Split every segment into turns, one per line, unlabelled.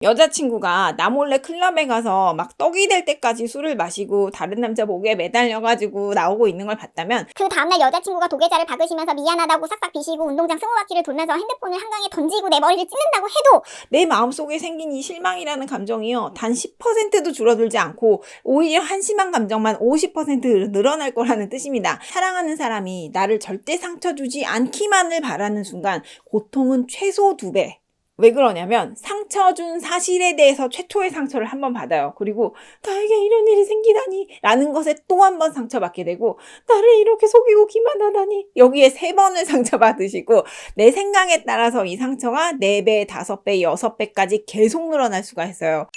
여자친구가 나 몰래 클럽에 가서 막 떡이 될 때까지 술을 마시고 다른 남자 목에 매달려가지고 나오고 있는 걸 봤다면
그 다음날 여자친구가 도계자를 박으시면서 미안하다고 싹싹 비시고 운동장 20바퀴를 돌면서 핸드폰을 한강에 던지고 내 머리를 찢는다고 해도
내 마음속에 생긴 이 실망이라는 감정이요, 단 10%도 줄어들지 않고 오히려 한심한 감정만 50% 늘어날 거라는 뜻입니다. 사랑하는 사람이 나를 절대 상처 주지 않기만을 바라는 순간 고통은 최소 2배. 왜 그러냐면 상처 준 사실에 대해서 최초의 상처를 한 번 받아요. 그리고 나에게 이런 일이 생기다니 라는 것에 또 한 번 상처받게 되고, 나를 이렇게 속이고 기만하다니 여기에 3번을 상처받으시고, 내 생각에 따라서 이 상처가 4배, 5배, 6배까지 계속 늘어날 수가 있어요.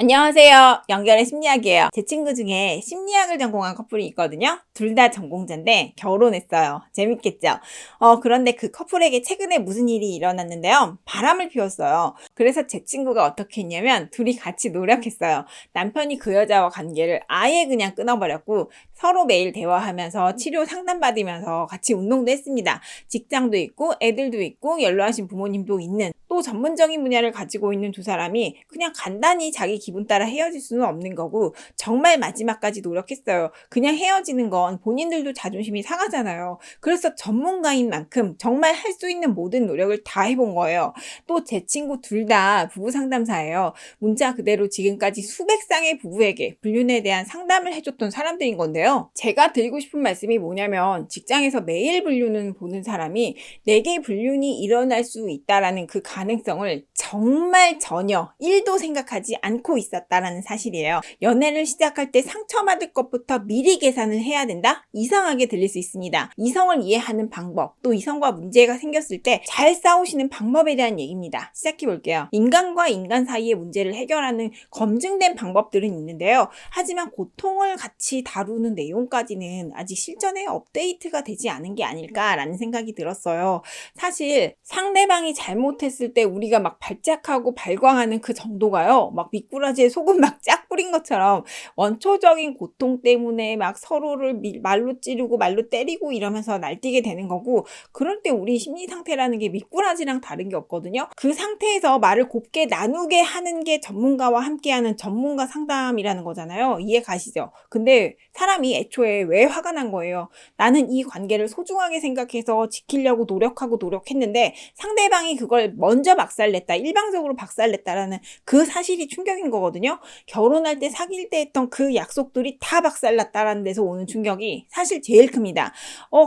안녕하세요. 연결의 심리학이에요. 제 친구 중에 심리학을 전공한 커플이 있거든요. 둘 다 전공자인데 결혼했어요. 재밌겠죠? 그런데 그 커플에게 최근에 무슨 일이 일어났는데요. 바람을 피웠어요. 그래서 제 친구가 어떻게 했냐면 둘이 같이 노력했어요. 남편이 그 여자와 관계를 아예 그냥 끊어버렸고 서로 매일 대화하면서 치료 상담받으면서 같이 운동도 했습니다. 직장도 있고 애들도 있고 연로하신 부모님도 있는, 또 전문적인 분야를 가지고 있는 두 사람이 그냥 간단히 자기 기분 따라 헤어질 수는 없는 거고, 정말 마지막까지 노력했어요. 그냥 헤어지는 건 본인들도 자존심이 상하잖아요. 그래서 전문가인 만큼 정말 할 수 있는 모든 노력을 다 해본 거예요. 또 제 친구 둘 다 부부 상담사예요. 문자 그대로 지금까지 수백 쌍의 부부에게 불륜에 대한 상담을 해줬던 사람들인 건데요. 제가 드리고 싶은 말씀이 뭐냐면, 직장에서 매일 불륜을 보는 사람이 내게 불륜이 일어날 수 있다라는 그 가능성을 정말 전혀 1도 생각하지 않고 있었다라는 사실이에요. 연애를 시작할 때 상처받을 것부터 미리 계산을 해야 된다? 이상하게 들릴 수 있습니다. 이성을 이해하는 방법, 또 이성과 문제가 생겼을 때 잘 싸우시는 방법에 대한 얘기입니다. 시작해 볼게요. 인간과 인간 사이의 문제를 해결하는 검증된 방법들은 있는데요. 하지만 고통을 같이 다루는 내용까지는 아직 실전에 업데이트가 되지 않은 게 아닐까라는 생각이 들었어요. 사실 상대방이 잘못했을 때 우리가 막 발작하고 발광하는 그 정도가요, 막 미꾸라지에 소금 막 쫙 뿌린 것처럼 원초적인 고통 때문에 막 서로를 말로 찌르고 말로 때리고 이러면서 날뛰게 되는 거고, 그럴 때 우리 심리 상태라는 게 미꾸라지랑 다른 게 없거든요. 그 상태에서 말을 곱게 나누게 하는 게 전문가와 함께하는 전문가 상담이라는 거잖아요. 이해 가시죠? 근데 사람이 애초에 왜 화가 난 거예요? 나는 이 관계를 소중하게 생각해서 지키려고 노력했는데 상대방이 그걸 먼저 박살냈다, 일방적으로 박살냈다라는 그 사실이 충격인 거거든요. 결혼할 때 사귈 때 했던 그 약속들이 다 박살났다라는 데서 오는 충격이 사실 제일 큽니다.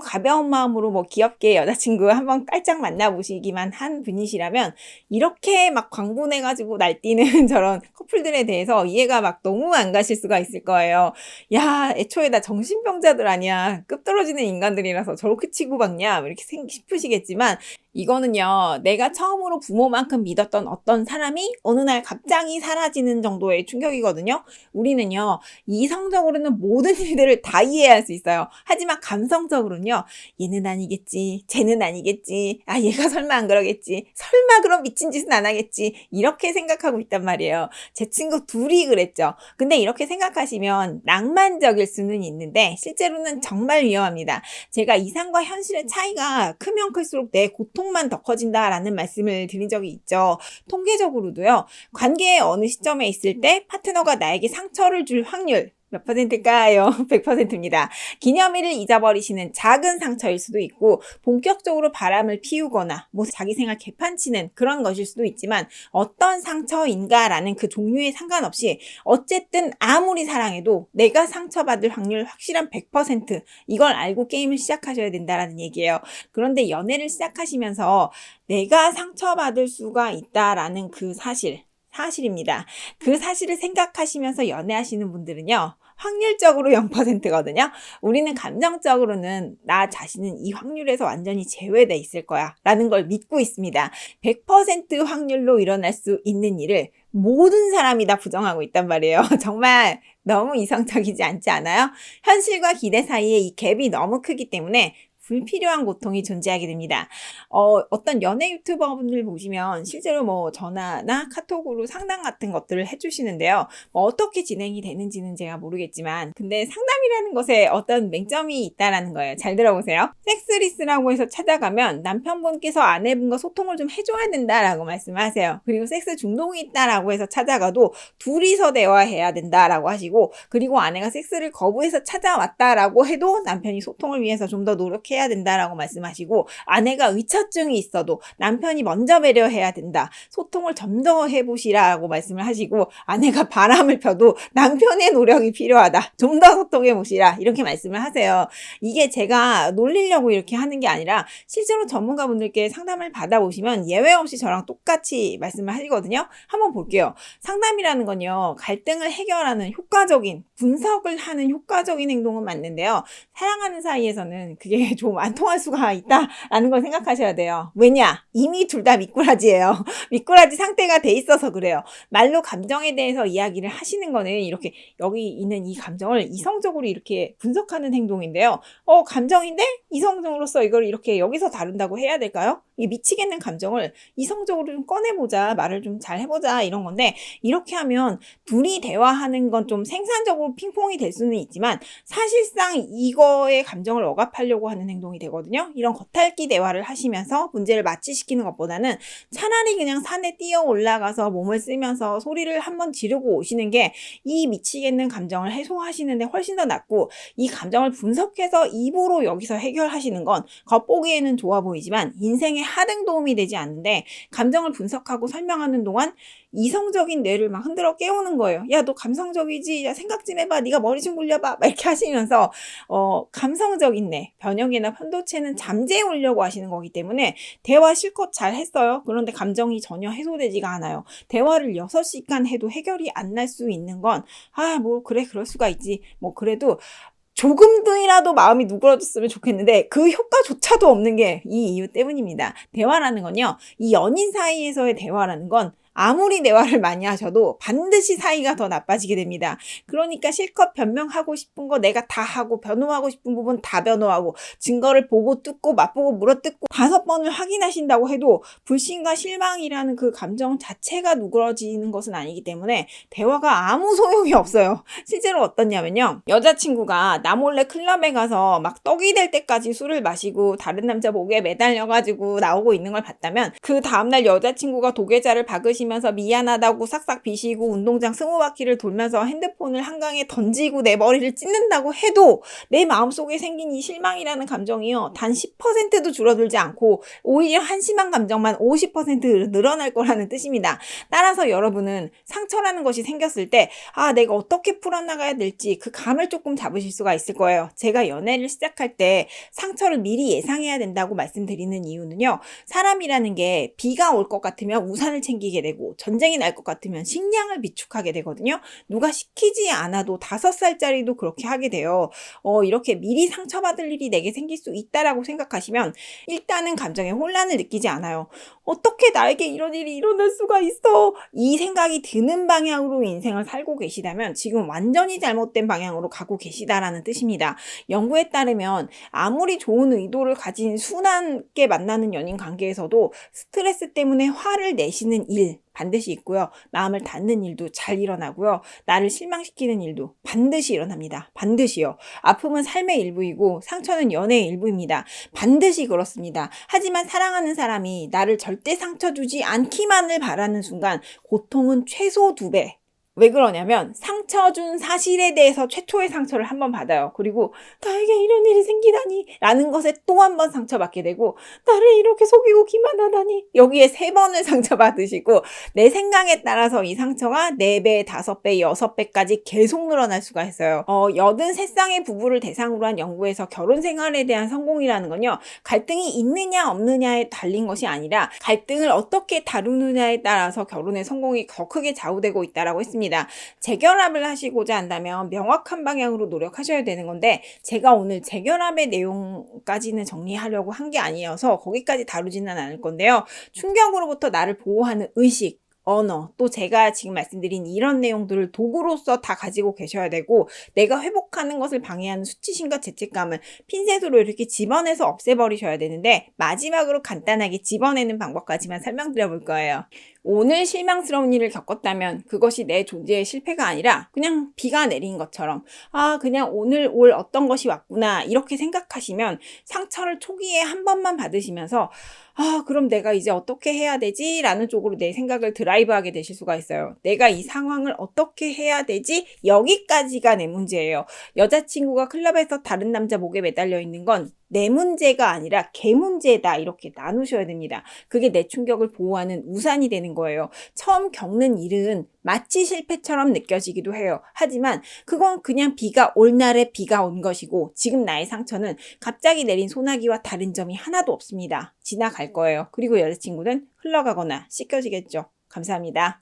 가벼운 마음으로 뭐 귀엽게 여자친구 한번 깔짝 만나보시기만 한 분이시라면 이렇게 막 광분해가지고 날뛰는 저런 커플들에 대해서 이해가 막 너무 안 가실 수가 있을 거예요. 야, 애초에 나 정신병자들 아니야, 급 떨어지는 인간들이라서 저렇게 치고받냐 이렇게 싶으시겠지만, 이거는요, 내가 처음으로 부모만큼 믿었던 어떤 사람이 어느 날 갑자기 사라지는 정도의 충격이거든요. 우리는요, 이성적으로는 모든 일들을 다 이해할 수 있어요. 하지만 감성적으로는요, 얘는 아니겠지, 쟤는 아니겠지, 아 얘가 설마 안 그러겠지, 설마 그런 미친 짓은 안 하겠지, 이렇게 생각하고 있단 말이에요. 제 친구 둘이 그랬죠. 근데 이렇게 생각하시면 낭만적일 수는 있는데 실제로는 정말 위험합니다. 제가 이상과 현실의 차이가 크면 클수록 내 고통만 더 커진다라는 말씀을 드린 적이 있죠. 통계적으로도요, 관계의 어느 시점에 있을 때 파트너가 나에게 상처를 줄 확률 몇 %일까요? 100%입니다. 기념일을 잊어버리시는 작은 상처일 수도 있고, 본격적으로 바람을 피우거나 뭐 자기 생활 개판치는 그런 것일 수도 있지만, 어떤 상처인가라는 그 종류에 상관없이 어쨌든 아무리 사랑해도 내가 상처받을 확률 확실한 100%, 이걸 알고 게임을 시작하셔야 된다라는 얘기예요. 그런데 연애를 시작하시면서 내가 상처받을 수가 있다라는 그 사실입니다. 그 사실을 생각하시면서 연애하시는 분들은요, 확률적으로 0%거든요. 우리는 감정적으로는 나 자신은 이 확률에서 완전히 제외돼 있을 거야 라는 걸 믿고 있습니다. 100% 확률로 일어날 수 있는 일을 모든 사람이 다 부정하고 있단 말이에요. 정말 너무 이상적이지 않지 않아요? 현실과 기대 사이에 이 갭이 너무 크기 때문에 불필요한 고통이 존재하게 됩니다. 어떤 연애 유튜버분들 보시면 실제로 뭐 전화나 카톡으로 상담 같은 것들을 해주시는데요. 뭐 어떻게 진행이 되는지는 제가 모르겠지만 근데 상담이라는 것에 어떤 맹점이 있다라는 거예요. 잘 들어보세요. 섹스리스라고 해서 찾아가면 남편분께서 아내분과 소통을 좀 해줘야 된다라고 말씀하세요. 그리고 섹스 중독이 있다라고 해서 찾아가도 둘이서 대화해야 된다라고 하시고, 그리고 아내가 섹스를 거부해서 찾아왔다라고 해도 남편이 소통을 위해서 좀 더 노력해야 된다라고 말씀하시고, 아내가 의처증이 있어도 남편이 먼저 배려해야 된다, 소통을 좀 더 해보시라고 말씀을 하시고, 아내가 바람을 펴도 남편의 노력이 필요하다, 좀 더 소통해 보시라, 이렇게 말씀을 하세요. 이게 제가 놀리려고 이렇게 하는 게 아니라 실제로 전문가분들께 상담을 받아보시면 예외 없이 저랑 똑같이 말씀을 하시거든요. 한번 볼게요. 상담이라는 건요, 갈등을 해결하는 효과적인, 분석을 하는 효과적인 행동은 맞는데요, 사랑하는 사이에서는 그게 좀 안 통할 수가 있다라는 걸 생각하셔야 돼요. 왜냐? 이미 둘 다 미꾸라지예요. 미꾸라지 상태가 돼 있어서 그래요. 말로 감정에 대해서 이야기를 하시는 거는 이렇게 여기 있는 이 감정을 이성적으로 이렇게 분석하는 행동인데요. 감정인데 이성적으로서 이걸 이렇게 여기서 다룬다고 해야 될까요? 이 미치겠는 감정을 이성적으로 좀 꺼내보자, 말을 좀 잘 해보자, 이런 건데, 이렇게 하면 둘이 대화하는 건 좀 생산적으로 핑퐁이 될 수는 있지만 사실상 이거의 감정을 억압하려고 하는 행동이 되거든요. 이런 겉핥기 대화를 하시면서 문제를 마취시키는 것보다는 차라리 그냥 산에 뛰어 올라가서 몸을 쓰면서 소리를 한번 지르고 오시는 게 이 미치겠는 감정을 해소하시는데 훨씬 더 낫고, 이 감정을 분석해서 입으로 여기서 해결하시는 건 겉보기에는 좋아 보이지만 인생에 하등 도움이 되지 않는데, 감정을 분석하고 설명하는 동안 이성적인 뇌를 막 흔들어 깨우는 거예요. 야, 너 감성적이지? 야, 생각 좀 해봐. 네가 머리 좀 굴려봐. 막 이렇게 하시면서 감성적인 뇌, 변형이나 편도체는 잠재워 오려고 하시는 거기 때문에 대화 실컷 잘 했어요. 그런데 감정이 전혀 해소되지가 않아요. 대화를 6시간 해도 해결이 안 날 수 있는 건 뭐 그래, 그럴 수가 있지. 뭐 그래도 조금이라도 마음이 누그러졌으면 좋겠는데 그 효과조차도 없는 게 이 이유 때문입니다. 대화라는 건요, 이 연인 사이에서의 대화라는 건 아무리 대화를 많이 하셔도 반드시 사이가 더 나빠지게 됩니다. 그러니까 실컷 변명하고 싶은 거 내가 다 하고, 변호하고 싶은 부분 다 변호하고, 증거를 보고 뜯고 맛보고 물어뜯고 5번을 확인하신다고 해도 불신과 실망이라는 그 감정 자체가 누그러지는 것은 아니기 때문에 대화가 아무 소용이 없어요. 실제로 어떻냐면요, 여자친구가 나 몰래 클럽에 가서 막 떡이 될 때까지 술을 마시고 다른 남자 목에 매달려가지고 나오고 있는 걸 봤다면, 그 다음날 여자친구가 도계자를 박으시면서 미안하다고 싹싹 비시고 운동장 20바퀴를 돌면서 핸드폰을 한강에 던지고 내 머리를 찢는다고 해도 내 마음속에 생긴 이 실망이라는 감정이요, 단 10%도 줄어들지 않고 오히려 한심한 감정만 50% 늘어날 거라는 뜻입니다. 따라서 여러분은 상처라는 것이 생겼을 때 내가 어떻게 풀어나가야 될지 그 감을 조금 잡으실 수가 있을 거예요. 제가 연애를 시작할 때 상처를 미리 예상해야 된다고 말씀드리는 이유는요, 사람이라는 게 비가 올 것 같으면 우산을 챙기게 되고 전쟁이 날 것 같으면 식량을 비축하게 되거든요. 누가 시키지 않아도 5살짜리도 그렇게 하게 돼요. 이렇게 미리 상처받을 일이 내게 생길 수 있다라고 생각하시면 일단은 감정의 혼란을 느끼지 않아요. 어떻게 나에게 이런 일이 일어날 수가 있어? 이 생각이 드는 방향으로 인생을 살고 계시다면 지금 완전히 잘못된 방향으로 가고 계시다라는 뜻입니다. 연구에 따르면 아무리 좋은 의도를 가진 순하게 만나는 연인 관계에서도 스트레스 때문에 화를 내시는 일 반드시 있고요. 마음을 닫는 일도 잘 일어나고요. 나를 실망시키는 일도 반드시 일어납니다. 반드시요. 아픔은 삶의 일부이고 상처는 연애의 일부입니다. 반드시 그렇습니다. 하지만 사랑하는 사람이 나를 절대 상처 주지 않기만을 바라는 순간 고통은 최소 2배. 왜 그러냐면 상처 준 사실에 대해서 최초의 상처를 한번 받아요. 그리고 나에게 이런 일이 생기다니 라는 것에 또 한 번 상처받게 되고, 나를 이렇게 속이고 기만하다니 여기에 3번을 상처받으시고, 내 생각에 따라서 이 상처가 4배, 5배, 6배까지 계속 늘어날 수가 있어요. 83쌍의 부부를 대상으로 한 연구에서 결혼 생활에 대한 성공이라는 건요, 갈등이 있느냐 없느냐에 달린 것이 아니라 갈등을 어떻게 다루느냐에 따라서 결혼의 성공이 더 크게 좌우되고 있다라고 했습니다. 재결합을 하시고자 한다면 명확한 방향으로 노력하셔야 되는 건데, 제가 오늘 재결합의 내용까지는 정리하려고 한 게 아니어서 거기까지 다루지는 않을 건데요. 충격으로부터 나를 보호하는 의식, 언어, 또 제가 지금 말씀드린 이런 내용들을 도구로서 다 가지고 계셔야 되고, 내가 회복하는 것을 방해하는 수치심과 죄책감을 핀셋으로 이렇게 집어내서 없애버리셔야 되는데, 마지막으로 간단하게 집어내는 방법까지만 설명드려 볼 거예요. 오늘 실망스러운 일을 겪었다면 그것이 내 존재의 실패가 아니라 그냥 비가 내린 것처럼, 그냥 오늘 올 어떤 것이 왔구나 이렇게 생각하시면 상처를 초기에 한 번만 받으시면서 그럼 내가 이제 어떻게 해야 되지? 라는 쪽으로 내 생각을 드라이브하게 되실 수가 있어요. 내가 이 상황을 어떻게 해야 되지? 여기까지가 내 문제예요. 여자친구가 클럽에서 다른 남자 목에 매달려 있는 건 내 문제가 아니라 걔 문제다, 이렇게 나누셔야 됩니다. 그게 내 충격을 보호하는 우산이 되는 거예요. 처음 겪는 일은 마치 실패처럼 느껴지기도 해요. 하지만 그건 그냥 비가 올 날에 비가 온 것이고, 지금 나의 상처는 갑자기 내린 소나기와 다른 점이 하나도 없습니다. 지나갈 거예요. 그리고 여자친구는 흘러가거나 씻겨지겠죠. 감사합니다.